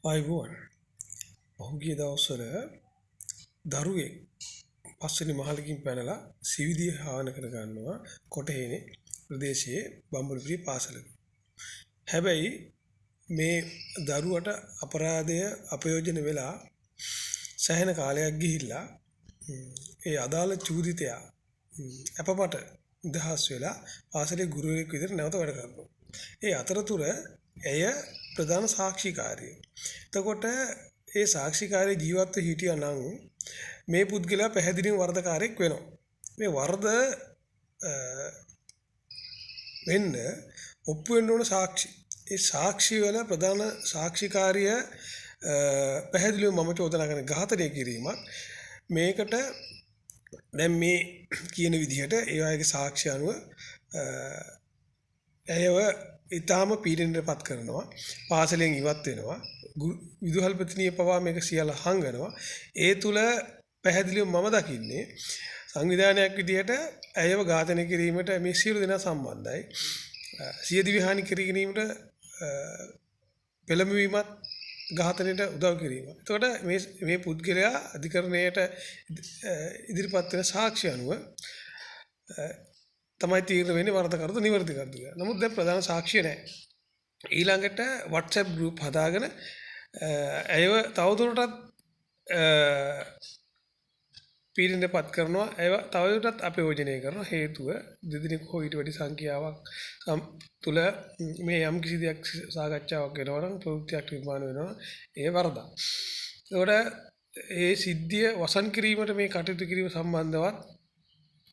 ආයුබෝවන්. පහුගිය දවස්වල දරුවෙක් පස්වෙනි මහලකින් පැනලා සිවිදිය හාන කර ගන්නවා කොටහේනේ ප්‍රදේශයේ බම්බුරුපිටිය පාසලක. හැබැයි මේ දරුවට අපරාධය අපයෝජන වෙලා සෑහෙන කාලයක් ගිහිල්ලා ඒ අදාළ චූදිතයා අපපට නිදහස් වෙලා පාසලේ ගුරුවරයෙක් විදිහට නැවත වැඩ කරනවා. ඒ අතරතුර ඇය ප්‍රධාන සාක්ෂිකාරිය. එතකොට ඒ සාක්ෂිකාරී ජීවත්ව හිටියා නම් මේ පුද්ගලයා පැහැදිලිව වරදකාරයෙක් වෙනවා. මේ වරද වෙන්න ඔප්පු වෙන්න ඕන සාක්ෂි. ඒ සාක්ෂි වල ප්‍රධාන සාක්ෂිකාරිය පැහැදිලිව මම චෝදනා කරන ඝාතනය කිරීමක්. මේකට දැන් මේ කියන විදිහට ඒ අයගේ සාක්ෂි අනුව ඇයව ඊටාම පීඩනයටපත් කරනවා. පාසලෙන් ඉවත් වෙනවා. විදුහල්පතිනිය පවා මේක සියල්ල හංගනවා. ඒ තුල පැහැදිලිව මම දකින්නේ සංවිධානයක් විදිහට ඇයව ඝාතනය කිරීමට මේ සියලු දෙනා සම්බන්ධයි. සියදිවි හානි කර ගැනීමට පෙළඹවීමත් ඝාතනයට උදව් කිරීම. එතකොට මේ පුද්ගලයා අධිකරණයට ඉදිරිපත් වෙන සාක්ෂි අනුව තමයි තීරණය වෙන්නේ වරදකරුද නිවැරදි කරද කියලා. නමුත් දැන් ප්‍රධාන සාක්ෂිය නැහැ. ඊළඟට WhatsApp group හදාගෙන ඇයව තවදුරටත් පීඩනයටපත් කරනවා. ඇයව තවදුරටත් අපයෝජනය කරන හේතුව දෙදිනෙක හෝ ඊට වැඩි සංඛ්‍යාවක් තුල මේ යම් කිසි දෙයක් සාකච්ඡාවක් වෙනවා නම් ප්‍රවෘත්තියක් නිර්මාණය වෙනවා. ඒ වරදක්. ඒකට ඒ සිද්ධිය වසන් කිරීමට මේ කටයුතු කිරීම සම්බන්ධවත්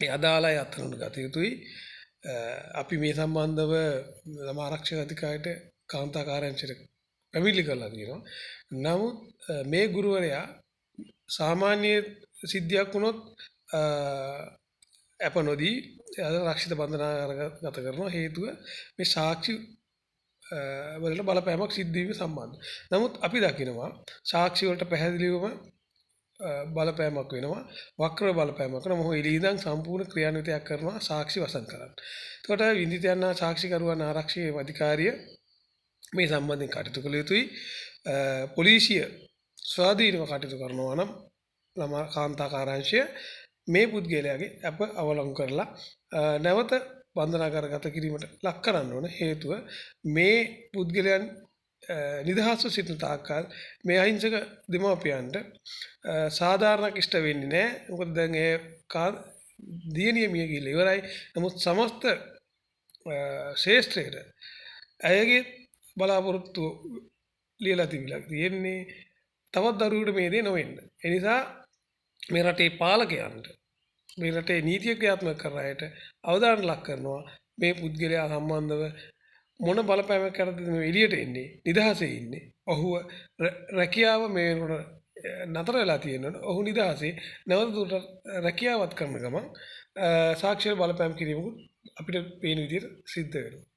ඒ අදාළ අය අත්හරිනු ගත යුතුයි. අපි මේ සම්බන්ධව ළමා ආරක්ෂක අධිකාරියට කාන්තා කාර්යාංශයට පැමිණිලි කරලා තියෙනවා. නමුත් මේ ගුරුවරයා සාමාන්‍ය සිද්ධියක් වුණොත් අප නොදී ආරක්ෂිත බන්ධනාගාරගත කරන හේතුව මේ සාක්ෂි වලට බලපෑමක් සිද්ධ වීම සම්බන්ධ. නමුත් අපි දකිනවා සාක්ෂි වලට පැහැදිලිවම බලපෑමක් වෙනවා. වක්‍ර බලපෑමක් කරනවා. මොහොත එළිය ඉඳන් සම්පූර්ණ ක්‍රියාන්විතයක් කරනවා සාක්ෂි වසන් කරන්න. එතකොට විඳිත යන සාක්ෂිකරුවන් ආරක්ෂක අධිකාරිය මේ සම්බන්ධයෙන් කටයුතු කළ යුතුයි. පොලිසිය ස්වාධීනව කටයුතු කරනවා නම් ළමා කාන්තා කාර්යාංශය මේ පුද්ගලයාගේ අප අවලංගු කරලා නැවත බන්ධනාගාරගත කිරීමට ලක් කරන්න ඕන. හේතුව මේ පුද්ගලයන් නිදහස්ව සිටින තාක්කල් මේ අහිංසක දෙමාපියන්ට සාධාරණක් ඉෂ්ට වෙන්නේ නැහැ. මොකද දැන් ඒ දියණිය මිය ගිහිල්ලා ඉවරයි. නමුත් සමස්ත ශේෂ්ත්‍රයට ඇයගේ බලාපොරොත්තු ලියලා තිබිලා තියෙන්නේ තවත් දරුවෙකුට මේ දේ නොවෙන්න. ඒ නිසා මේ රටේ පාලකයන්ට මේ රටේ නීතිය ක්‍රියාත්මක කරන අයට අවධානය ලක් කරනවා මේ පුද්ගලයා සම්බන්ධව මොන බලපෑමක් කරද්ද මේ එළියට එන්නේ නිදහසේ ඉන්නේ. ඔහුව රැකියාව මේ නතර වෙලා තියෙනවනේ. ඔහු නිදහසේ නැවත රැකියාවත් කරන ගමන් සාක්ෂිය බලපෑම් කිරීමකුත් අපිට පේන විදිහට සිද්ධ වෙනවා.